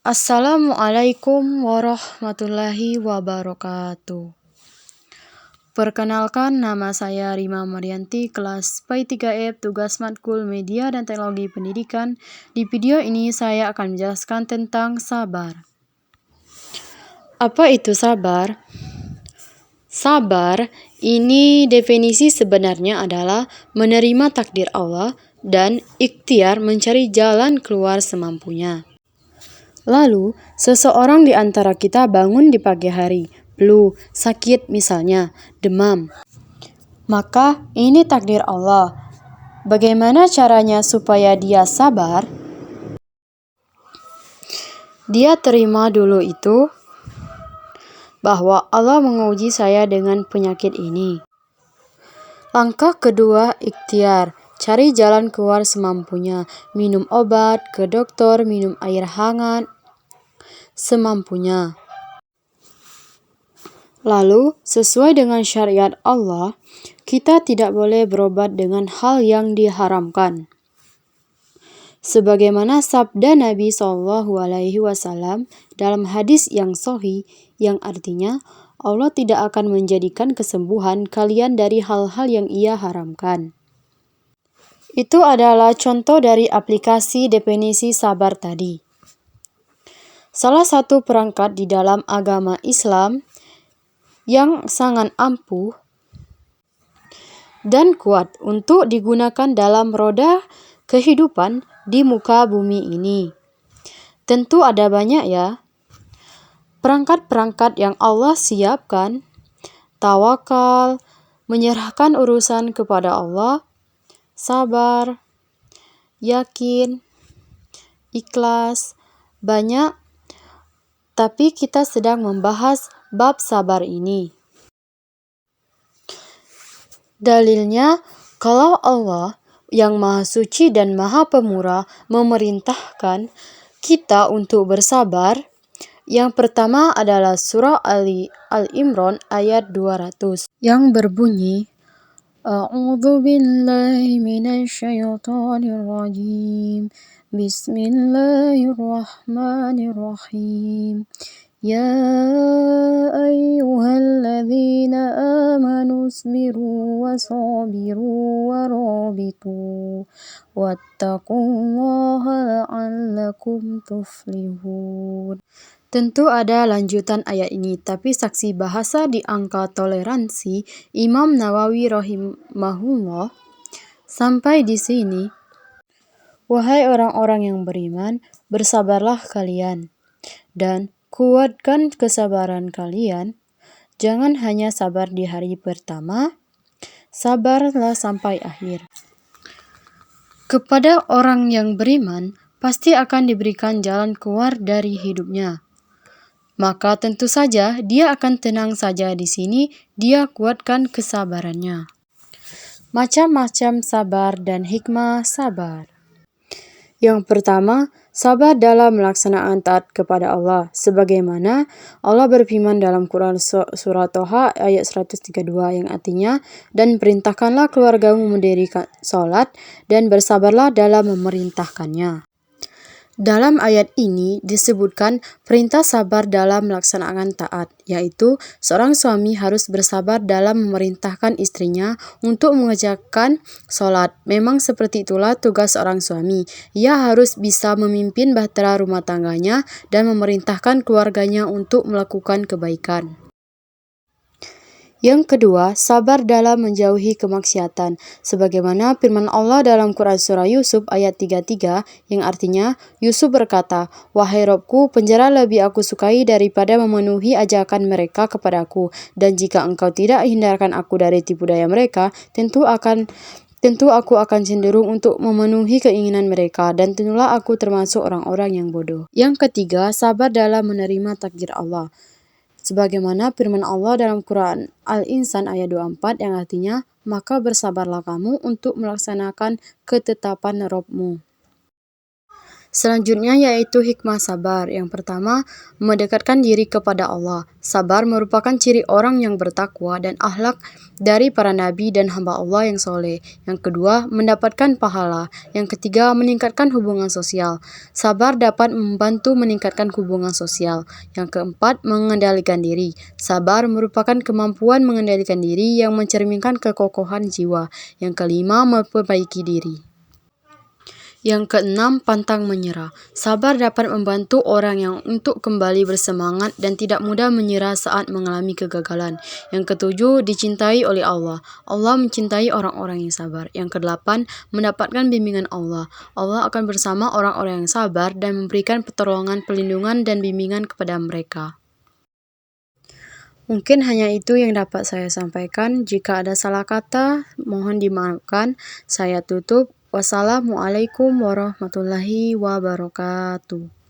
Assalamualaikum warahmatullahi wabarakatuh. Perkenalkan, nama saya Rima Marianti, kelas PAI 3F, tugas matkul Media dan Teknologi Pendidikan. Di video ini saya akan menjelaskan tentang sabar. Apa itu sabar? Sabar ini definisi sebenarnya adalah menerima takdir Allah dan ikhtiar mencari jalan keluar semampunya. Lalu, seseorang di antara kita bangun di pagi hari, flu, sakit misalnya, demam. Maka ini takdir Allah. Bagaimana caranya supaya dia sabar? Dia terima dulu itu bahwa Allah menguji saya dengan penyakit ini. Langkah kedua, ikhtiar. Cari jalan keluar semampunya. Minum obat, ke dokter, minum air hangat semampunya. Lalu, sesuai dengan syariat Allah, kita tidak boleh berobat dengan hal yang diharamkan. Sebagaimana sabda Nabi SAW dalam hadis yang sahih, yang artinya Allah tidak akan menjadikan kesembuhan kalian dari hal-hal yang Ia haramkan. Itu adalah contoh dari aplikasi definisi sabar tadi. Salah satu perangkat di dalam agama Islam yang sangat ampuh dan kuat untuk digunakan dalam roda kehidupan di muka bumi ini. Tentu ada banyak ya. Perangkat-perangkat yang Allah siapkan, tawakal, menyerahkan urusan kepada Allah, sabar, yakin, ikhlas, banyak. Tapi kita sedang membahas bab sabar ini. Dalilnya, kalau Allah yang Maha Suci dan Maha Pemurah memerintahkan kita untuk bersabar, yang pertama adalah surah Al-Imran ayat 200 yang berbunyi, A'udzu billahi minasyaitonir rajim. Bismillahirrahmanirrahim. Ya ayyuhalladzina amanu isbiru wasabiru warabitu wattaqullaha la'allakum tuflihun. Tentu ada lanjutan ayat ini, tapi saksi bahasa di angka toleransi Imam Nawawi rahimahullah sampai di sini. Wahai orang-orang yang beriman, bersabarlah kalian dan kuatkan kesabaran kalian. Jangan hanya sabar di hari pertama, sabarlah sampai akhir. Kepada orang yang beriman, pasti akan diberikan jalan keluar dari hidupnya. Maka tentu saja dia akan tenang saja di sini, dia kuatkan kesabarannya. Macam-macam sabar dan hikmah sabar. Yang pertama, sabar dalam melaksanaan taat kepada Allah. Sebagaimana Allah berfirman dalam Quran surah Toha ayat 132 yang artinya, dan perintahkanlah keluargamu mendirikan sholat dan bersabarlah dalam memerintahkannya. Dalam ayat ini disebutkan perintah sabar dalam melaksanakan taat, yaitu seorang suami harus bersabar dalam memerintahkan istrinya untuk mengerjakan sholat. Memang seperti itulah tugas seorang suami. Ia harus bisa memimpin bahtera rumah tangganya dan memerintahkan keluarganya untuk melakukan kebaikan. Yang kedua, sabar dalam menjauhi kemaksiatan. Sebagaimana firman Allah dalam Quran surah Yusuf ayat 33 yang artinya, Yusuf berkata, Wahai Robku, penjara lebih aku sukai daripada memenuhi ajakan mereka kepadaku. Dan jika engkau tidak hindarkan aku dari tipu daya mereka, tentu aku akan cenderung untuk memenuhi keinginan mereka, dan tentulah aku termasuk orang-orang yang bodoh. Yang ketiga, sabar dalam menerima takdir Allah. Sebagaimana firman Allah dalam Quran Al-Insan ayat 24 yang artinya, maka bersabarlah kamu untuk melaksanakan ketetapan Rabb-mu. Selanjutnya yaitu hikmah sabar. Yang pertama, mendekatkan diri kepada Allah. Sabar merupakan ciri orang yang bertakwa dan akhlak dari para nabi dan hamba Allah yang soleh. Yang kedua, mendapatkan pahala. Yang ketiga, meningkatkan hubungan sosial. Sabar dapat membantu meningkatkan hubungan sosial. Yang keempat, mengendalikan diri. Sabar merupakan kemampuan mengendalikan diri yang mencerminkan kekokohan jiwa. Yang kelima, memperbaiki diri. Yang keenam, pantang menyerah. Sabar dapat membantu orang yang untuk kembali bersemangat dan tidak mudah menyerah saat mengalami kegagalan. Yang ketujuh, dicintai oleh Allah. Allah mencintai orang-orang yang sabar. Yang kedelapan, mendapatkan bimbingan Allah. Allah akan bersama orang-orang yang sabar dan memberikan pertolongan, perlindungan, dan bimbingan kepada mereka. Mungkin hanya itu yang dapat saya sampaikan. Jika ada salah kata, mohon dimaafkan. Saya tutup. Wassalamualaikum warahmatullahi wabarakatuh.